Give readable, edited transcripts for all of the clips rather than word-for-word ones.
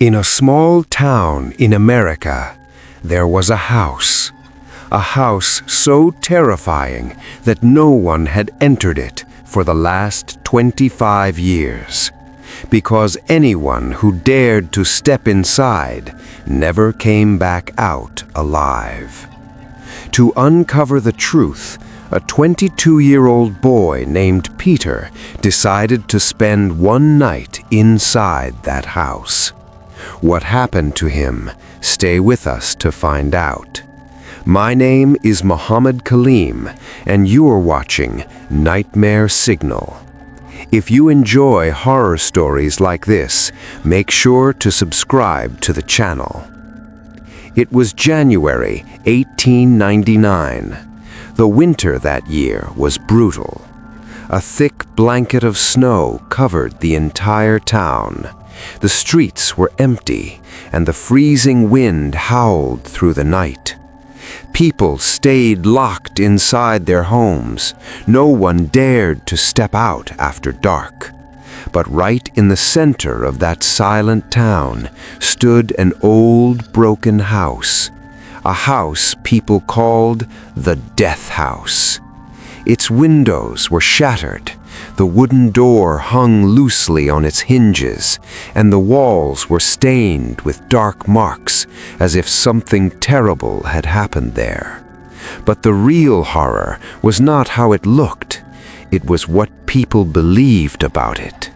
In a small town in America, there was a house so terrifying that no one had entered it for the last 25 years, because anyone who dared to step inside never came back out alive. To uncover the truth, a 22-year-old boy named Peter decided to spend one night inside that house. What happened to him? Stay with us to find out. My name is Muhammad Kaleem, and you're watching Nightmare Signal. If you enjoy horror stories like this, make sure to subscribe to the channel. It was January 1899. The winter that year was brutal. A thick blanket of snow covered the entire town. The streets were empty, and the freezing wind howled through the night. People stayed locked inside their homes. No one dared to step out after dark. But right in the center of that silent town stood an old, broken house. A house people called the Death House. Its windows were shattered. The wooden door hung loosely on its hinges, and the walls were stained with dark marks, as if something terrible had happened there. But the real horror was not how it looked. It was what people believed about it.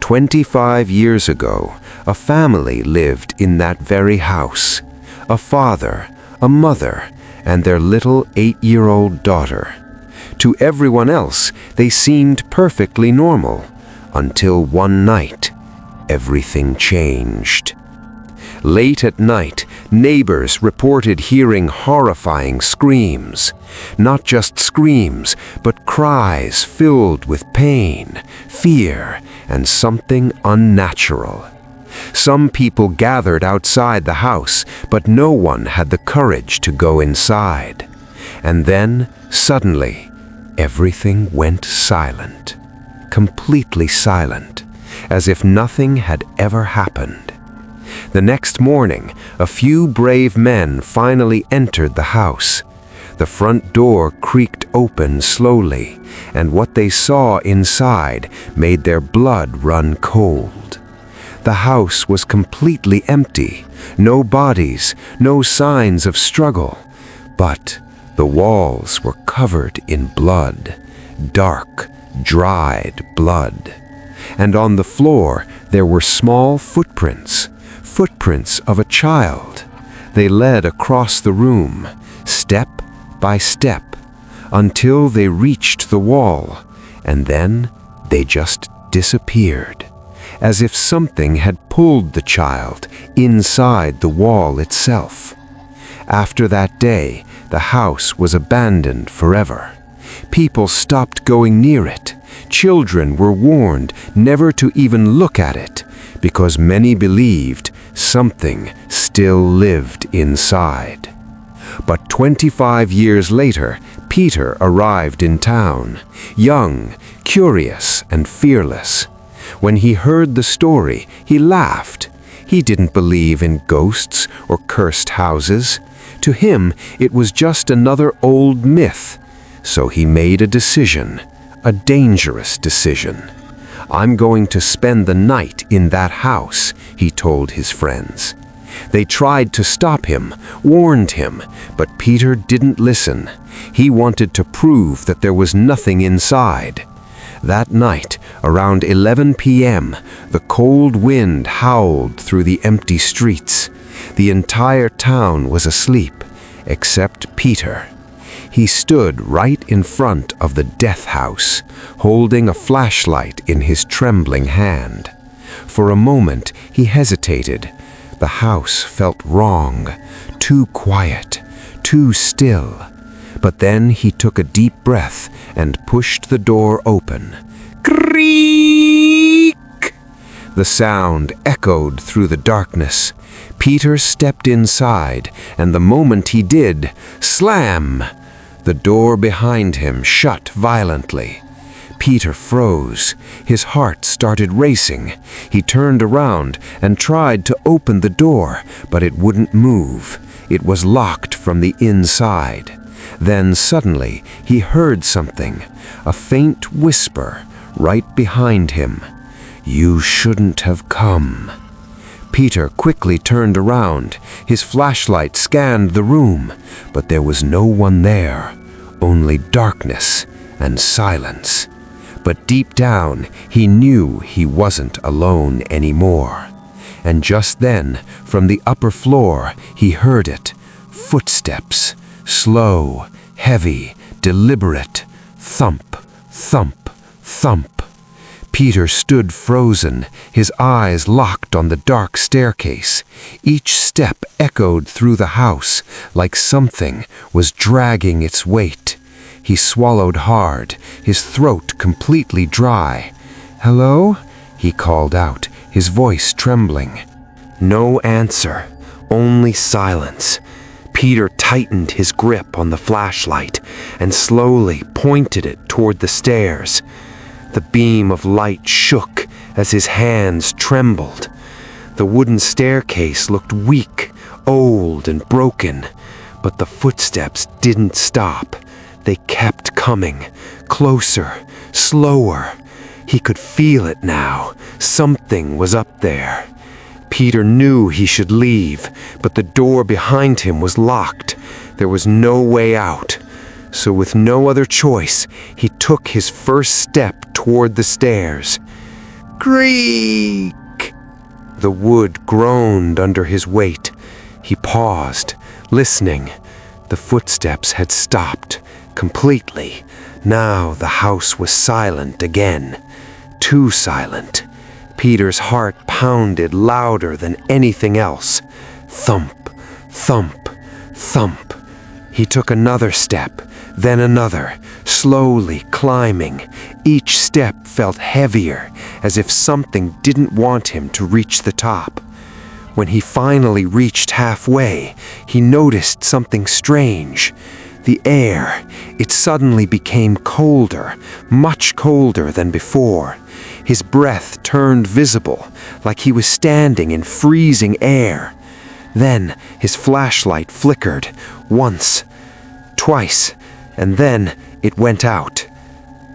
25 years ago, a family lived in that very house. A father, a mother, and their little 8-year-old daughter. To everyone else, they seemed perfectly normal, until one night, everything changed. Late at night, neighbors reported hearing horrifying screams. Not just screams, but cries filled with pain, fear, and something unnatural. Some people gathered outside the house, but no one had the courage to go inside. And then, suddenly, everything went silent, completely silent, as if nothing had ever happened. The next morning, a few brave men finally entered the house. The front door creaked open slowly, and what they saw inside made their blood run cold. The house was completely empty, no bodies, no signs of struggle, but the walls were covered in blood, dark, dried blood. And on the floor there were small footprints of a child. They led across the room, step by step, until they reached the wall, and then they just disappeared, as if something had pulled the child inside the wall itself. After that day, the house was abandoned forever. People stopped going near it. Children were warned never to even look at it, because many believed something still lived inside. But 25 years later, Peter arrived in town, young, curious, and fearless. When he heard the story, he laughed. He didn't believe in ghosts or cursed houses. To him, it was just another old myth. So he made a decision, a dangerous decision. "I'm going to spend the night in that house," he told his friends. They tried to stop him, warned him, but Peter didn't listen. He wanted to prove that there was nothing inside. That night, around 11 p.m., the cold wind howled through the empty streets. The entire town was asleep, except Peter. He stood right in front of the death house, holding a flashlight in his trembling hand. For a moment, he hesitated. The house felt wrong, too quiet, too still. But then he took a deep breath and pushed the door open. Creak! The sound echoed through the darkness. Peter stepped inside, and the moment he did, slam! The door behind him shut violently. Peter froze. His heart started racing. He turned around and tried to open the door, but it wouldn't move. It was locked from the inside. Then suddenly he heard something, a faint whisper right behind him. "You shouldn't have come." Peter quickly turned around. His flashlight scanned the room, but there was no one there, only darkness and silence. But deep down, he knew he wasn't alone anymore. And just then, from the upper floor, he heard it. Footsteps, slow, heavy, deliberate. Thump, thump, thump. Peter stood frozen, his eyes locked on the dark staircase. Each step echoed through the house like something was dragging its weight. He swallowed hard, his throat completely dry. "Hello?" he called out, his voice trembling. No answer, only silence. Peter tightened his grip on the flashlight and slowly pointed it toward the stairs. The beam of light shook as his hands trembled. The wooden staircase looked weak, old, and broken, but the footsteps didn't stop. They kept coming, closer, slower. He could feel it now. Something was up there. Peter knew he should leave, but the door behind him was locked. There was no way out. So with no other choice, he took his first step toward the stairs. Creak! The wood groaned under his weight. He paused, listening. The footsteps had stopped, completely. Now the house was silent again. Too silent. Peter's heart pounded louder than anything else. Thump, thump, thump. He took another step, then another, slowly climbing. Each step felt heavier, as if something didn't want him to reach the top. When he finally reached halfway, he noticed something strange. The air, it suddenly became colder, much colder than before. His breath turned visible, like he was standing in freezing air. Then his flashlight flickered, once, twice, and then it went out.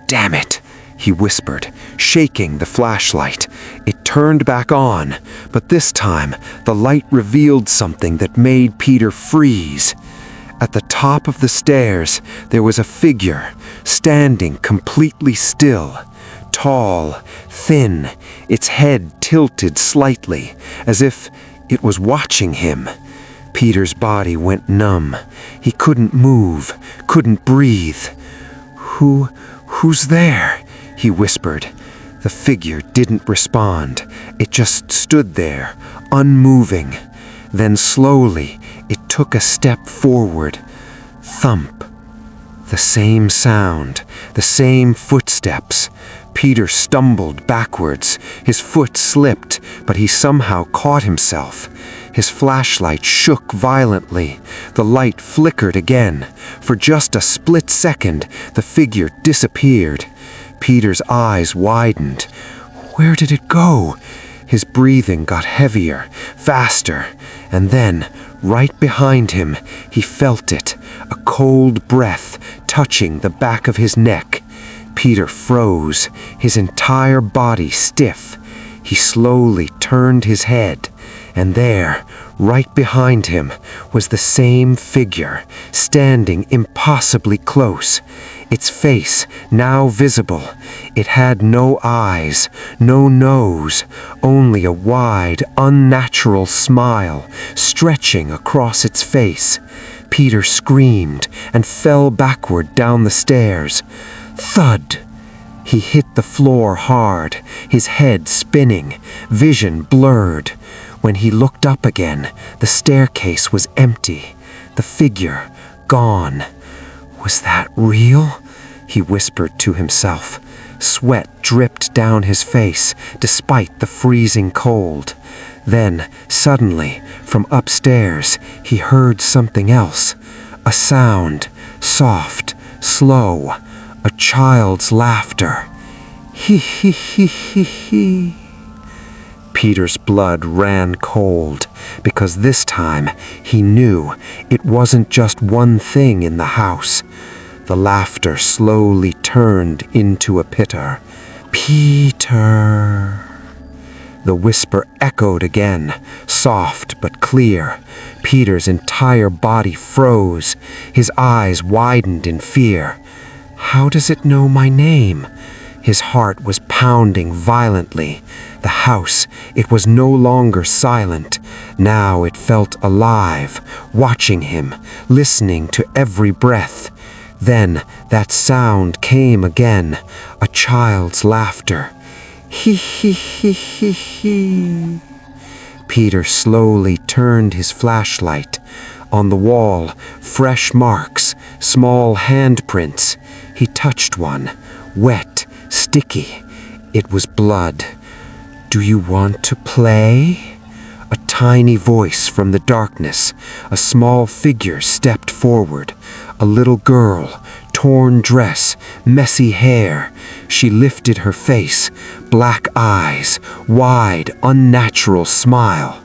"Damn it," he whispered, shaking the flashlight. It turned back on, but this time the light revealed something that made Peter freeze. At the top of the stairs, there was a figure, standing completely still. Tall, thin, its head tilted slightly, as if it was watching him. Peter's body went numb. He couldn't move, couldn't breathe. Who's there?" he whispered. The figure didn't respond. It just stood there, unmoving. Then slowly, it took a step forward. Thump. The same sound, the same footsteps. Peter stumbled backwards. His foot slipped, but he somehow caught himself. His flashlight shook violently. The light flickered again. For just a split second, the figure disappeared. Peter's eyes widened. Where did it go? His breathing got heavier, faster, and then, right behind him, he felt it, a cold breath touching the back of his neck. Peter froze, his entire body stiff. He slowly turned his head, and there, right behind him, was the same figure, standing impossibly close. Its face now visible. It had no eyes, no nose, only a wide, unnatural smile stretching across its face. Peter screamed and fell backward down the stairs. Thud! He hit the floor hard, his head spinning, vision blurred. When he looked up again, the staircase was empty, the figure gone. Was that real? He whispered to himself. Sweat dripped down his face, despite the freezing cold. Then, suddenly, from upstairs, he heard something else. A sound, soft, slow, a child's laughter. He he he he he. Peter's blood ran cold, because this time he knew it wasn't just one thing in the house. The laughter slowly turned into a pitter. Peter. The whisper echoed again, soft but clear. Peter's entire body froze. His eyes widened in fear. How does it know my name? His heart was pounding violently. The house, it was no longer silent. Now it felt alive, watching him, listening to every breath. Then that sound came again, a child's laughter. He he he he he. Peter slowly turned his flashlight. On the wall, fresh marks, small handprints. He touched one, wet, sticky. It was blood. Do you want to play? A tiny voice from the darkness. A small figure stepped forward. A little girl, torn dress, messy hair. She lifted her face, black eyes, wide, unnatural smile.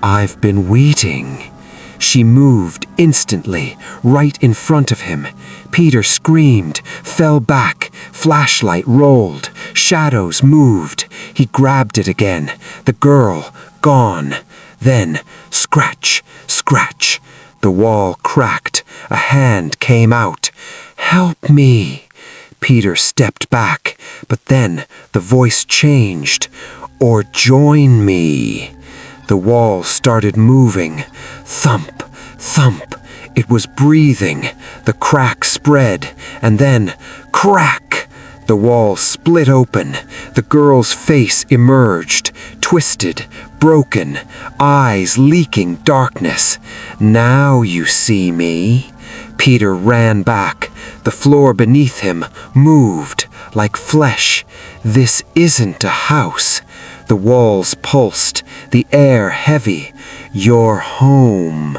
I've been waiting. She moved instantly, right in front of him. Peter screamed, fell back, flashlight rolled, shadows moved. He grabbed it again. The girl, gone. Then, scratch, scratch. The wall cracked. A hand came out. Help me. Peter stepped back, but then the voice changed. Or join me. The wall started moving. Thump, thump. It was breathing. The crack spread, and then crack. The wall split open. The girl's face emerged, twisted, broken, eyes leaking darkness. Now you see me. Peter ran back. The floor beneath him moved like flesh. This isn't a house. The walls pulsed, the air heavy. You're home.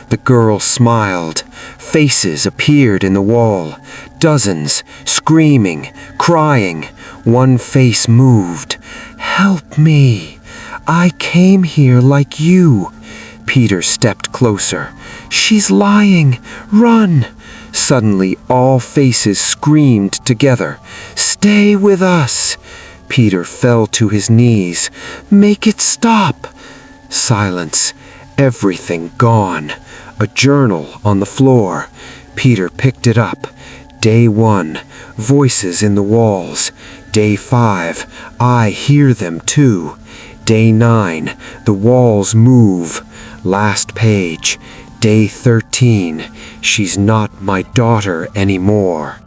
The girl smiled. Faces appeared in the wall. Dozens, screaming, crying. One face moved. Help me. I came here like you. Peter stepped closer. She's lying. Run. Suddenly, all faces screamed together. Stay with us. Peter fell to his knees. Make it stop. Silence. Everything gone. A journal on the floor. Peter picked it up. Day 1. Voices in the walls. Day 5. I hear them too. Day 9. The walls move. Last page. Day 13. She's not my daughter anymore.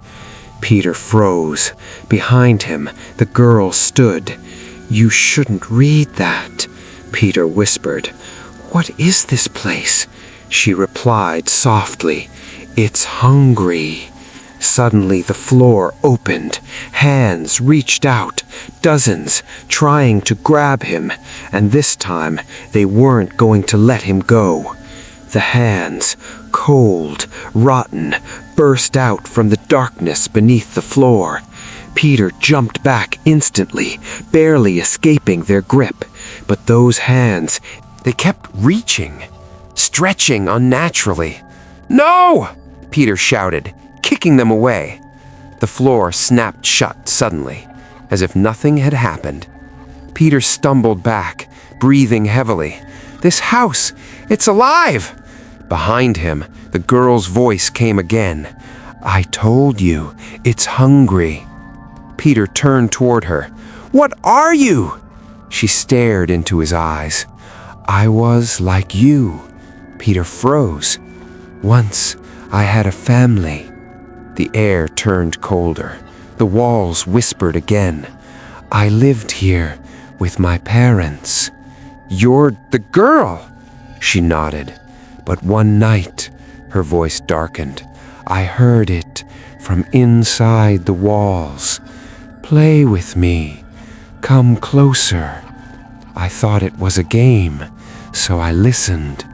Peter froze. Behind him, the girl stood. You shouldn't read that, Peter whispered. What is this place? She replied softly. It's hungry. Suddenly the floor opened. Hands reached out, dozens, trying to grab him, and this time they weren't going to let him go. The hands, cold, rotten, burst out from the darkness beneath the floor. Peter jumped back instantly, barely escaping their grip. But those hands, they kept reaching, stretching unnaturally. No! Peter shouted, kicking them away. The floor snapped shut suddenly, as if nothing had happened. Peter stumbled back, breathing heavily. This house, it's alive! Behind him, the girl's voice came again. I told you, it's hungry. Peter turned toward her. What are you? She stared into his eyes. I was like you. Peter froze. Once, I had a family. The air turned colder. The walls whispered again. I lived here with my parents. You're the girl, she nodded. But one night, her voice darkened. I heard it from inside the walls. Play with me. Come closer. I thought it was a game, so I listened.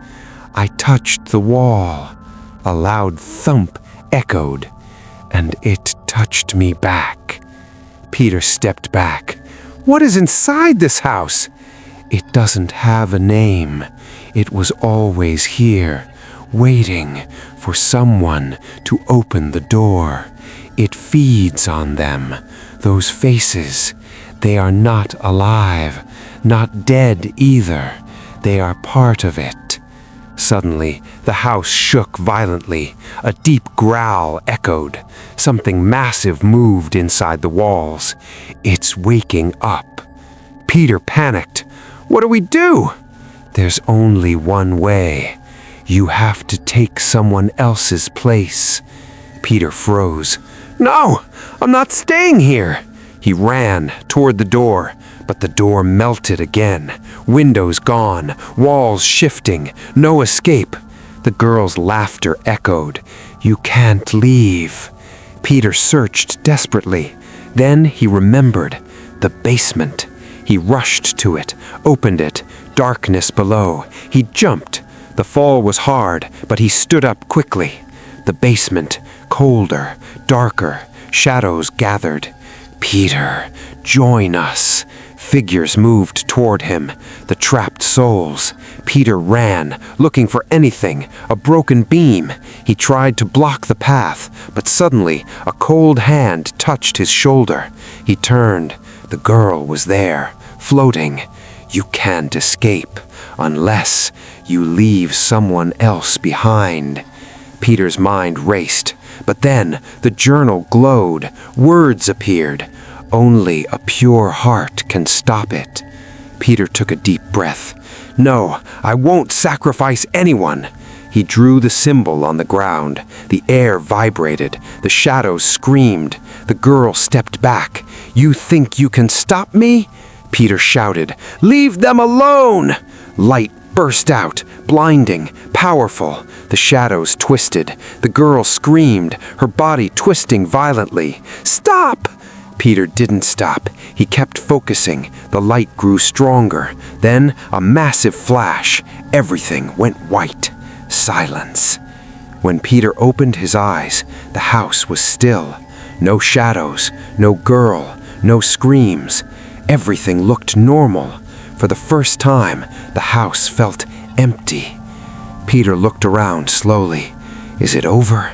I touched the wall. A loud thump echoed, and it touched me back. Peter stepped back. What is inside this house? It doesn't have a name. It was always here, waiting for someone to open the door. It feeds on them. Those faces, they are not alive, not dead either. They are part of it. Suddenly, the house shook violently. A deep growl echoed. Something massive moved inside the walls. It's waking up. Peter panicked. What do we do? There's only one way. You have to take someone else's place. Peter froze. No, I'm not staying here. He ran toward the door, but the door melted again. Windows gone, walls shifting, no escape. The girl's laughter echoed. You can't leave. Peter searched desperately. Then he remembered the basement. He rushed to it, opened it, darkness below. He jumped. The fall was hard, but he stood up quickly. The basement, colder, darker, shadows gathered. Peter, join us. Figures moved toward him, the trapped souls. Peter ran, looking for anything, a broken beam. He tried to block the path, but suddenly a cold hand touched his shoulder. He turned. The girl was there, floating. You can't escape unless you leave someone else behind. Peter's mind raced, but then the journal glowed. Words appeared. Only a pure heart can stop it. Peter took a deep breath. No, I won't sacrifice anyone. He drew the symbol on the ground. The air vibrated. The shadows screamed. The girl stepped back. You think you can stop me? Peter shouted. Leave them alone! Light burst out, blinding, powerful. The shadows twisted. The girl screamed, her body twisting violently. Stop! Peter didn't stop. He kept focusing. The light grew stronger. Then a massive flash. Everything went white. Silence. When Peter opened his eyes, the house was still. No shadows, no girl, no screams. Everything looked normal. For the first time, the house felt empty. Peter looked around slowly. Is it over?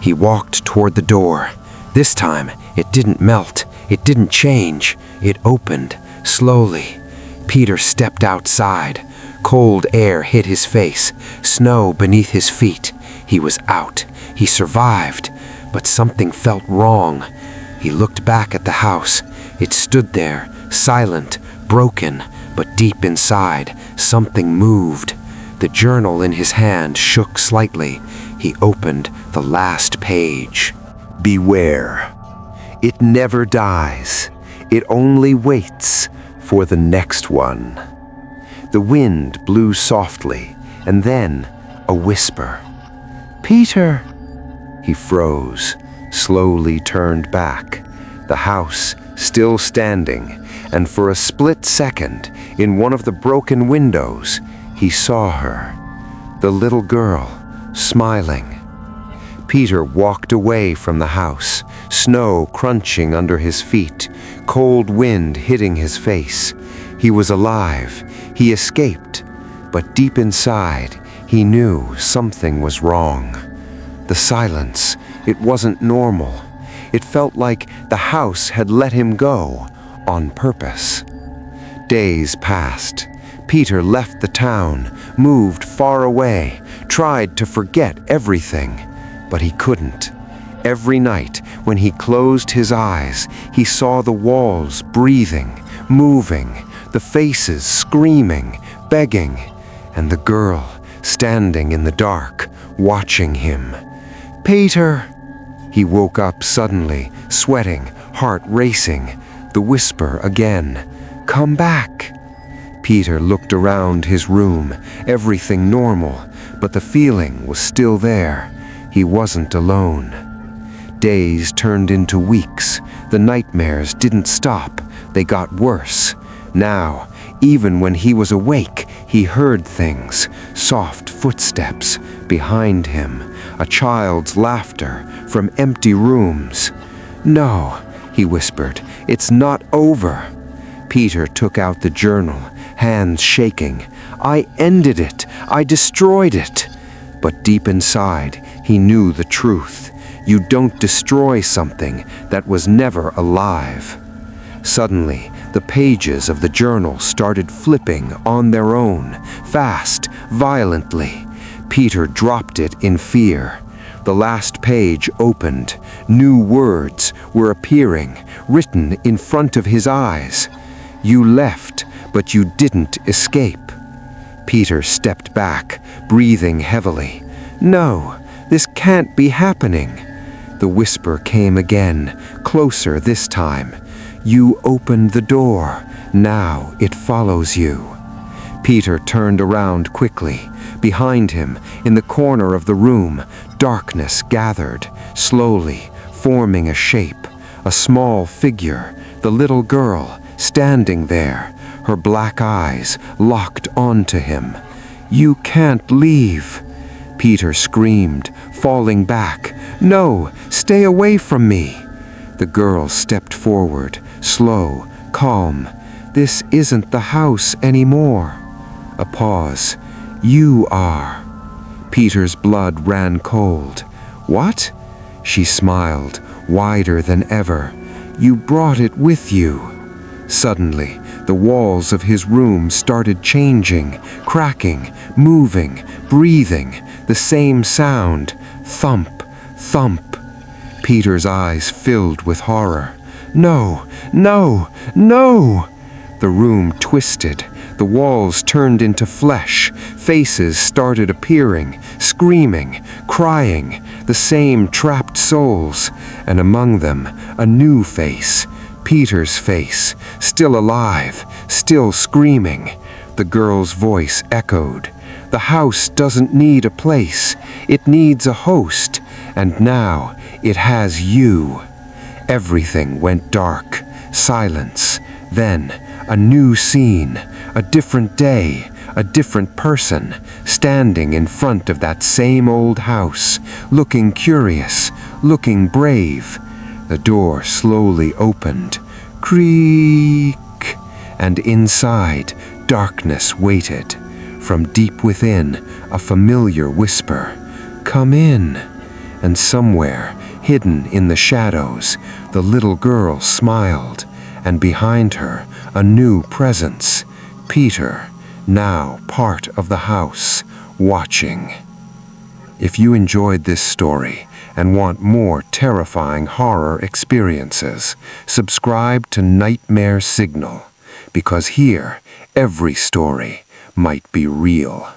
He walked toward the door. This time, it didn't melt. It didn't change. It opened, slowly. Peter stepped outside. Cold air hit his face, snow beneath his feet. He was out. He survived. But something felt wrong. He looked back at the house. It stood there, silent, broken, but deep inside, something moved. The journal in his hand shook slightly. He opened the last page. Beware. It never dies. It only waits for the next one. The wind blew softly, and then a whisper. Peter! He froze, slowly turned back, the house still standing, and for a split second, in one of the broken windows, he saw her, the little girl, smiling. Peter walked away from the house, snow crunching under his feet, cold wind hitting his face. He was alive. He escaped. But deep inside, he knew something was wrong. The silence, it wasn't normal. It felt like the house had let him go on purpose. Days passed. Peter left the town, moved far away, tried to forget everything. But he couldn't. Every night, when he closed his eyes, he saw the walls breathing, moving, the faces screaming, begging, and the girl standing in the dark, watching him. Peter! He woke up suddenly, sweating, heart racing. The whisper again. Come back! Peter looked around his room, everything normal, but the feeling was still there. He wasn't alone. Days turned into weeks. The nightmares didn't stop. They got worse. Now, even when he was awake, he heard things. Soft footsteps behind him. A child's laughter from empty rooms. No, he whispered. It's not over." Peter took out the journal, hands shaking. "I ended it. I destroyed it." But deep inside, he knew the truth. You don't destroy something that was never alive. Suddenly, the pages of the journal started flipping on their own, fast, violently. Peter dropped it in fear. The last page opened. New words were appearing, written in front of his eyes. "You left, but you didn't escape." Peter stepped back, breathing heavily. "No, this can't be happening." The whisper came again, closer this time. "You opened the door. Now it follows you." Peter turned around quickly. Behind him, in the corner of the room, darkness gathered, slowly, forming a shape. A small figure, the little girl, standing there, her black eyes locked onto him. "You can't leave!" Peter screamed, falling back. "No, stay away from me!" The girl stepped forward, slow, calm. "This isn't the house anymore." A pause. "You are." Peter's blood ran cold. "What?" She smiled, wider than ever. "You brought it with you." Suddenly, the walls of his room started changing, cracking, moving, breathing, the same sound. Thump, thump. Peter's eyes filled with horror. "No, no, no!" The room twisted. The walls turned into flesh. Faces started appearing, screaming, crying, the same trapped souls, and among them, a new face. Peter's face, still alive, still screaming. The girl's voice echoed. "The house doesn't need a place. It needs a host. And now it has you." Everything went dark. Silence. Then, a new scene. A different day. A different person, standing in front of that same old house, looking curious, looking brave. The door slowly opened. Creak! And inside, darkness waited. From deep within, a familiar whisper. "Come in." And somewhere, hidden in the shadows, the little girl smiled, and behind her, a new presence. Peter, now part of the house, watching. If you enjoyed this story and want more terrifying horror experiences, subscribe to Nightmare Signal, because here, every story might be real.